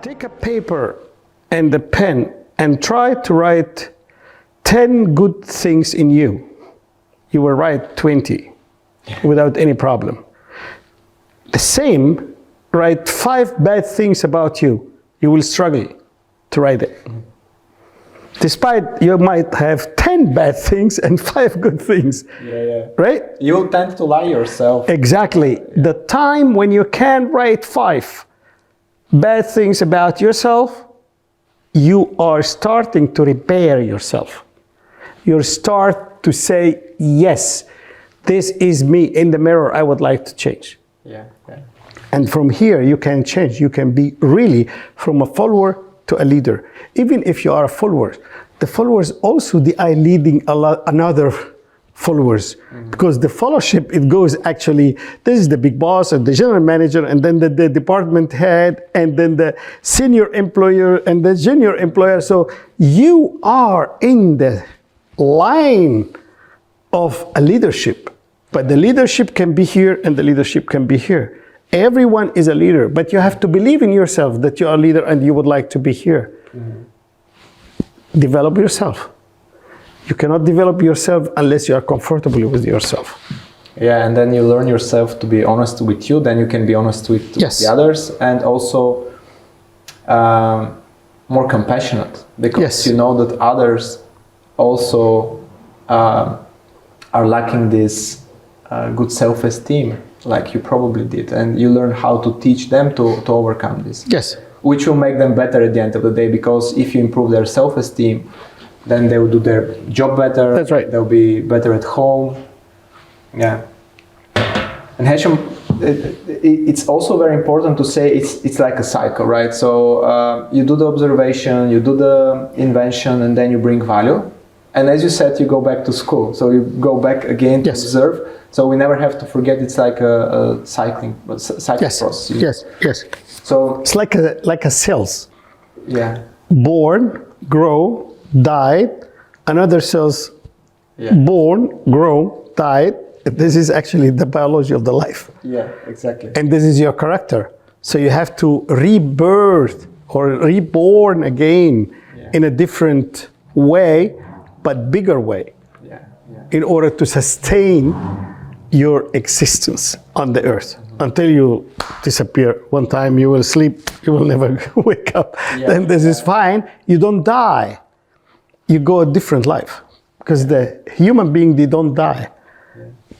Take a paper and a pen and try to write 10 good things in you. You will write 20 without any problem. The same, write 5 bad things about you. You will struggle to write it. Despite you might have 10 bad things and 5 good things, right? You tend to lie yourself. Exactly. The time when you can write 5 bad things about yourself, you are starting to repair yourself. You start to say, yes, this is me in the mirror, I would like to change. And from here, you can change. You can be really from a follower to a leader. Even if you are a follower, the followers also, they are leading another followers. Because the fellowship, it goes actually, this is the big boss and the general manager and then the department head and then the senior employer and the junior employer. So you are in the line of a leadership, but the leadership can be here and the leadership can be here. Everyone is a leader, but you have to believe in yourself that you are a leader and you would like to be here. Develop yourself. You cannot develop yourself unless you are comfortable with yourself. Yeah, and then you learn yourself to be honest with you, then you can be honest with the others, and also more compassionate, because you know that others also are lacking this good self-esteem, like you probably did, and you learn how to teach them to overcome this. Yes. Which will make them better at the end of the day, because if you improve their self-esteem, then they will do their job better. That's right. They'll be better at home. Yeah. And Hesham, it's also very important to say it's like a cycle, right? So you do the observation, you do the invention, and then you bring value. And as you said, you go back to school. So you go back again to observe. So we never have to forget it's like a cycling process. Yes. So it's like a cells. Yeah. Born, grow, died, another cells born, grow, died. This is actually the biology of the life. Yeah, exactly. And this is your character. So you have to rebirth or reborn again in a different way, but bigger way, in order to sustain your existence on the earth. Until you disappear. One time you will sleep, you will never wake up. Then this is fine. You don't die. You go a different life, because the human being, they don't die.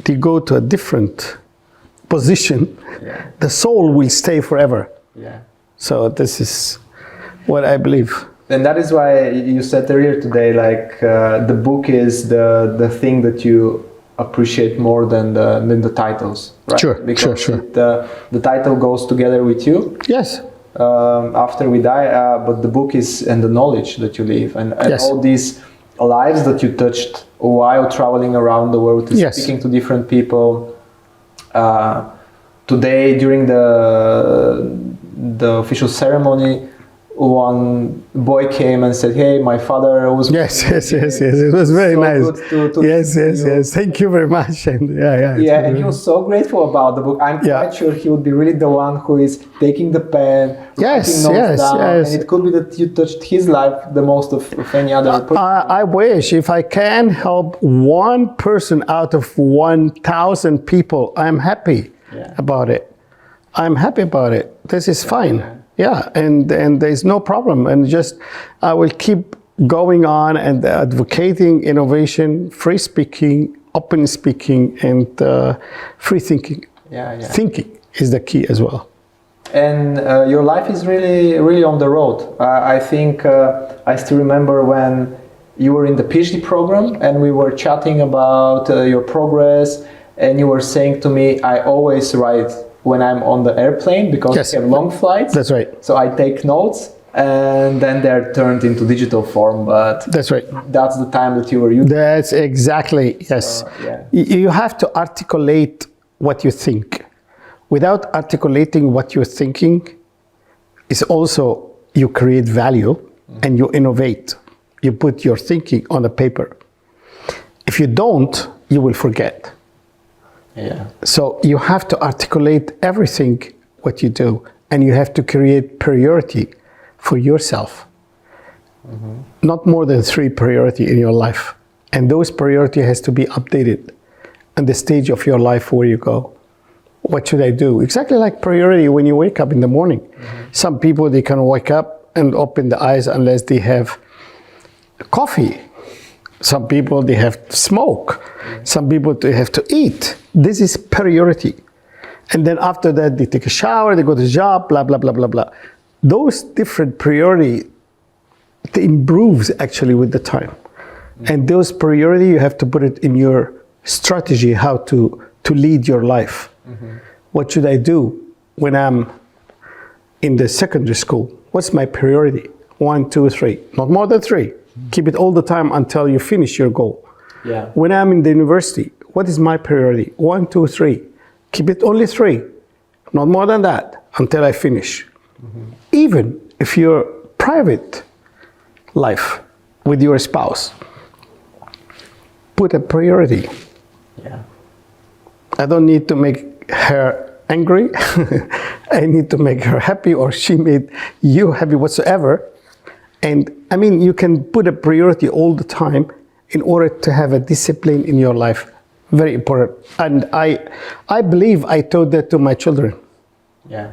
They go to a different position. The soul will stay forever. So this is what I believe. And that is why you said earlier today, like the book is the thing that you appreciate more than the titles, right? Sure. The title goes together with you. Yes. After we die, but the book is, and the knowledge that you live, and all these lives that you touched while traveling around the world, speaking to different people. Today, during the official ceremony, one boy came and said, "Hey, my father was." Yes. It was very nice. Yes. Thank you very much. And and he was so grateful about the book. I'm quite sure he would be really the one who is taking the pen, writing notes down, and it could be that you touched his life the most of any other person. I wish if I can help one person out of 1,000 people, I'm happy about it. I'm happy about it. This is fine. And there's no problem, and just I will keep going on and advocating innovation, free speaking, open speaking, and free thinking. Thinking is the key as well. And your life is really on the road. I think I still remember when you were in the PhD program and we were chatting about your progress, and you were saying to me, I always write when I'm on the airplane, because I have long flights. That's right. So I take notes, and then they're turned into digital form. But that's right. That's the time that you were using. That's exactly, yes. You have to articulate what you think. Without articulating what you're thinking, is also you create value and you innovate. You put your thinking on a paper. If you don't, you will forget. So you have to articulate everything what you do, and you have to create priority for yourself. Not more than 3 priority in your life. And those priority has to be updated on the stage of your life where you go. What should I do? Exactly like priority when you wake up in the morning. Some people, they can wake up and open the eyes unless they have coffee. Some people, they have to smoke. Some people, they have to eat. This is priority. And then after that, they take a shower, they go to the job, blah, blah, blah, blah, blah. Those different priority, it improves actually with the time. And those priority, you have to put it in your strategy, how to lead your life. What should I do when I'm in the secondary school? What's my priority? 1, 2, 3, not more than 3. Keep it all the time until you finish your goal. Yeah. When I'm in the university, what is my priority? 1, 2, 3. Keep it only 3, not more than that, until I finish. Even if you're private life with your spouse, put a priority. Yeah. I don't need to make her angry. I need to make her happy, or she made you happy whatsoever. And I mean, you can put a priority all the time in order to have a discipline in your life. Very important. And I believe I taught that to my children. Yeah.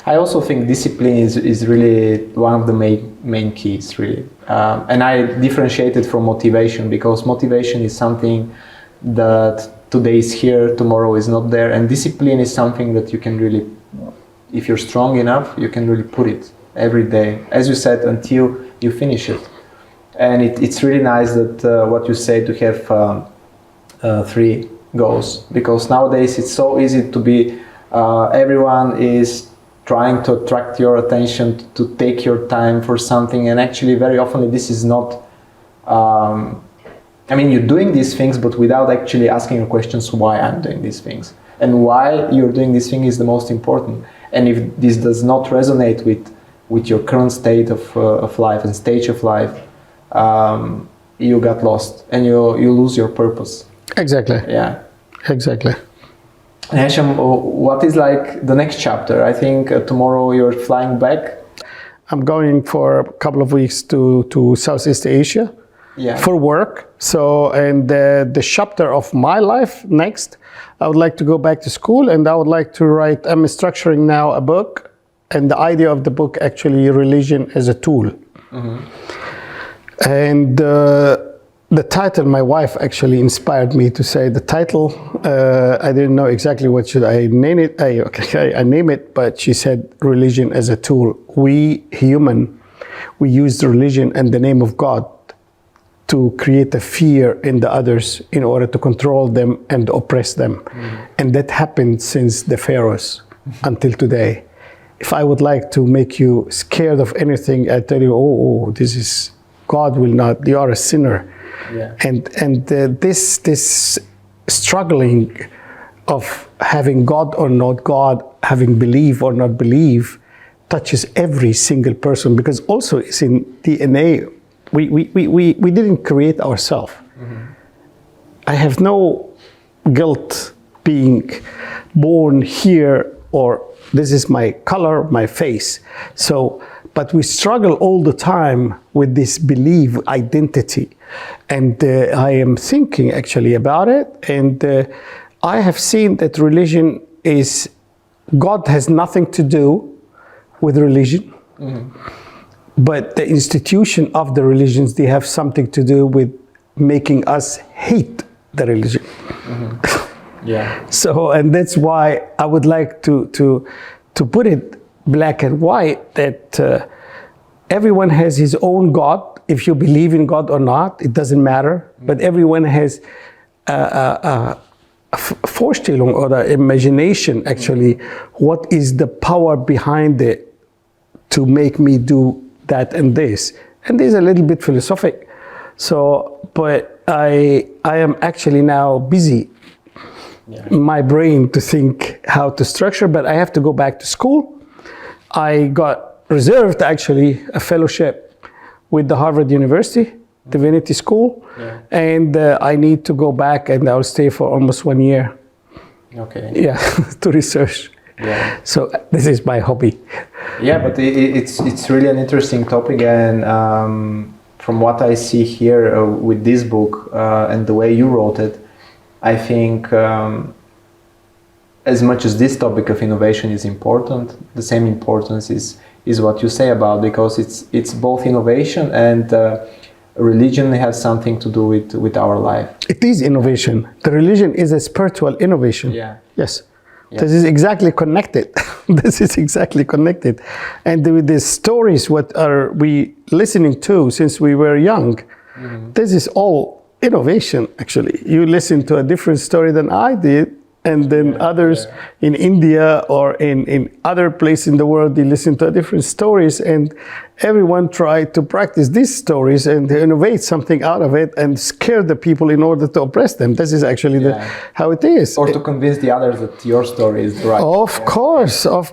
I also think discipline is really one of the main keys, really. And I differentiate it from motivation, because motivation is something that today is here, tomorrow is not there. And discipline is something that you can really, if you're strong enough, you can really put it every day, as you said, until you finish it. And it's really nice that what you say, to have 3 goals, because nowadays it's so easy to be, everyone is trying to attract your attention, to take your time for something, and actually very often this is not, I mean, you're doing these things, but without actually asking your questions why I'm doing these things. And why you're doing this thing is the most important. And if this does not resonate with your current state of life and stage of life, you got lost and you lose your purpose. Exactly. Yeah. Exactly. And Hesham, what is like the next chapter? I think tomorrow you're flying back. I'm going for a couple of weeks to Southeast Asia. Yeah. For work. So, and the chapter of my life next, I would like to go back to school, and I would like to write, I'm structuring now a book, and the idea of the book actually religion as a tool. And the title, my wife actually inspired me to say the title. I didn't know exactly what should I name it. I name it, but she said religion as a tool. We human, we use religion and the name of God to create a fear in the others in order to control them and oppress them. And that happened since the pharaohs until today. If I would like to make you scared of anything, I tell you, oh, this is, God will not, you are a sinner. Yeah. And this struggling of having God or not God, having believe or not believe, touches every single person, because also it's in DNA. We didn't create ourselves. I have no guilt being born here, or this is my color, my face. So, but we struggle all the time with this belief, identity. And I am thinking actually about it. And I have seen that religion is, God has nothing to do with religion. But the institution of the religions, they have something to do with making us hate the religion. Yeah. So, and that's why I would like to put it black and white, that everyone has his own God. If you believe in God or not, it doesn't matter. But everyone has a Vorstellung or the imagination, actually, what is the power behind it to make me do that and this. And this is a little bit philosophic. So, but I am actually now busy my brain to think how to structure, but I have to go back to school. I got reserved actually a fellowship with the Harvard University Divinity School, and I need to go back, and I'll stay for almost 1 year. Okay. Yeah, to research. Yeah. So this is my hobby. Yeah, but it's really an interesting topic, and from what I see here with this book and the way you wrote it, I think as much as this topic of innovation is important, the same importance is what you say about, because it's both innovation and religion has something to do with our life. It is innovation. The religion is a spiritual innovation. Yeah. Yes. Yeah. This is exactly connected. This is exactly connected. And with the stories, what are we listening to since we were young? This is all innovation, actually. You listen to a different story than I did, and then others in India or in other places in the world, they listen to different stories, and everyone tried to practice these stories and innovate something out of it and scare the people in order to oppress them. This is actually how it is. Or to convince the others that your story is right. Of course. Or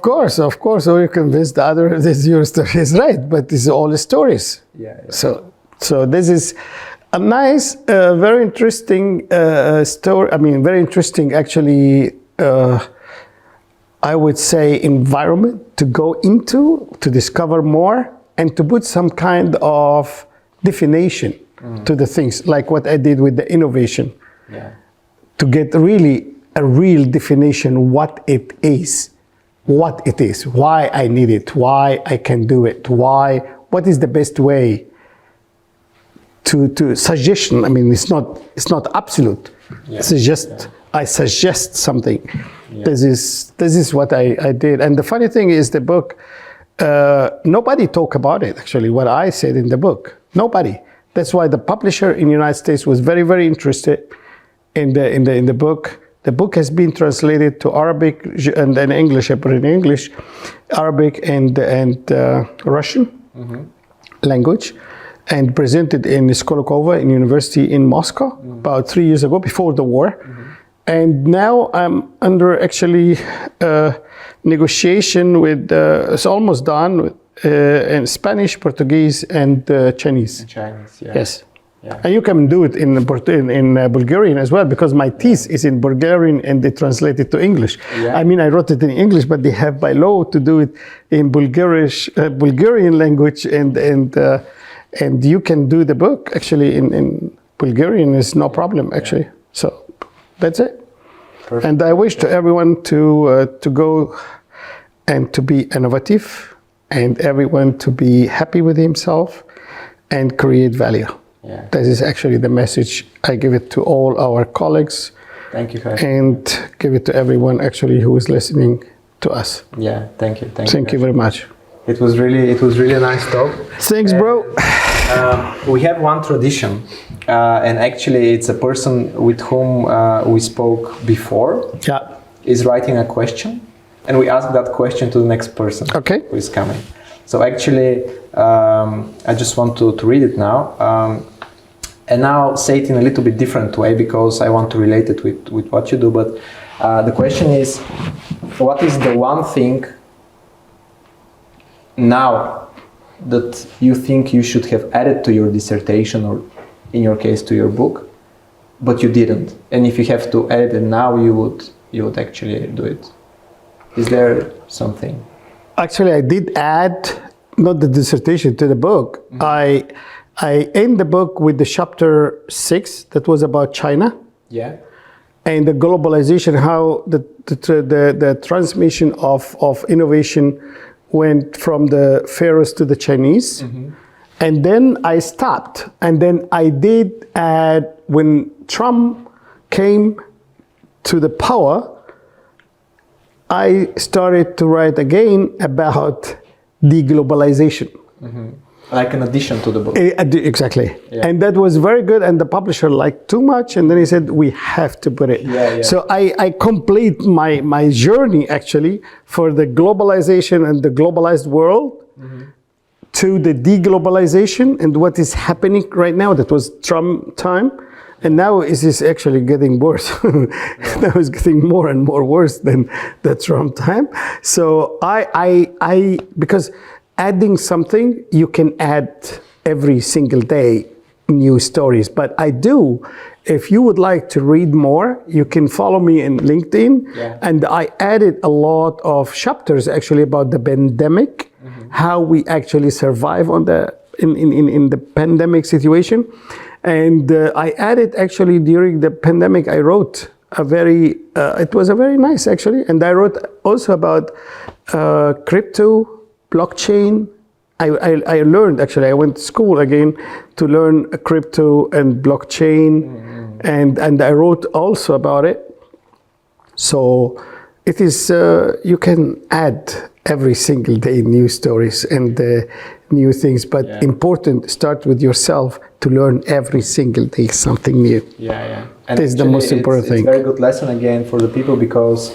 you convince the other that your story is right, but it's all stories. Yeah. So this is a nice, very interesting story. I mean, very interesting, actually, I would say, environment to go into, to discover more, and to put some kind of definition to the things, like what I did with the innovation. Yeah. To get really a real definition what it is, why I need it, why I can do it, what is the best way. To suggestion. I mean, it's not absolute. Yeah. It's just I suggest something. Yeah. This is what I did. And the funny thing is, the book, nobody talk about it. Actually, what I said in the book, nobody. That's why the publisher in the United States was very, very interested in the book. The book has been translated to Arabic and then English. I put it in English, Arabic and Russian language, and presented in Skolokova in University in Moscow about 3 years ago, before the war. And now I'm under actually negotiation with, it's almost done, in Spanish, Portuguese, and Chinese. Chinese, yeah. Yes. Yeah. And you can do it in Bulgarian as well, because my thesis is in Bulgarian and they translate it to English. Yeah. I mean, I wrote it in English, but they have by law to do it in Bulgarian language, and you can do the book actually in Bulgarian is no problem actually. So that's it. Perfect. And I wish to everyone to go and to be innovative, and everyone to be happy with himself and create value. Yeah. That is actually the message I give it to all our colleagues. Thank you, Hesham. And give it to everyone actually who is listening to us. Yeah, thank you. Thank you very much. It was really a nice talk. Thanks, bro. We have one tradition, and actually it's a person with whom we spoke before. Yeah. Is writing a question, and we ask that question to the next person. Okay. Who is coming. So actually, I just want to read it now, and now say it in a little bit different way, because I want to relate it with what you do. But the question is, what is the one thing now that you think you should have added to your dissertation, or in your case to your book, but you didn't? And if you have to add it now, you would actually do it. Is there something? Actually, I did add, not the dissertation, to the book. I end the book with the chapter 6 that was about China. Yeah. And the globalization, how the transmission of innovation went from the pharaohs to the Chinese. And then I stopped. And then I did add, when Trump came to the power, I started to write again about deglobalization. Like an addition to the book. Exactly. Yeah. And that was very good, and the publisher liked too much, and then he said, we have to put it. Yeah. So I complete my journey actually for the globalization and the globalized world to the deglobalization and what is happening right now. That was Trump time. And now it is actually getting worse. Now it's getting more and more worse than the Trump time. So I because adding something, you can add every single day new stories. But I do If you would like to read more, you can follow me in LinkedIn. Yeah. And I added a lot of chapters actually about the pandemic, how we actually survive on the in the pandemic situation. And I added actually during the pandemic, I wrote it was a very nice actually. And I wrote also about crypto, blockchain. I learned actually, I went to school again to learn crypto and blockchain, and I wrote also about it. So it is, you can add every single day new stories and new things, but important, start with yourself to learn every single day something new. Yeah. And this is the most important thing. It's a very good lesson again for the people, because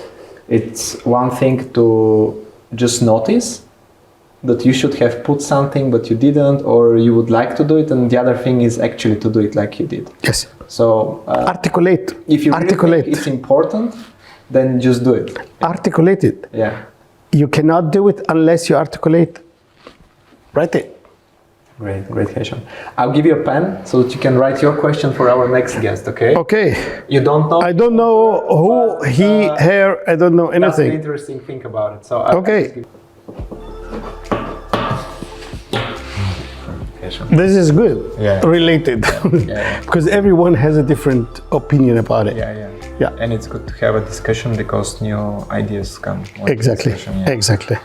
it's one thing to just notice that you should have put something but you didn't, or you would like to do it, and the other thing is actually to do it like you did. Yes. So articulate. If you really think it's important, then just do it. Articulate it. Yeah. You cannot do it unless you articulate. Write it. Great, Hesham. I'll give you a pen so that you can write your question for our next guest, okay? Okay. You don't know? I don't know who, he, her, I don't know anything. That's the interesting thing about it. So okay. This is good. Yeah. Related. Because everyone has a different opinion about it. Yeah. And it's good to have a discussion because new ideas come. Exactly. Exactly.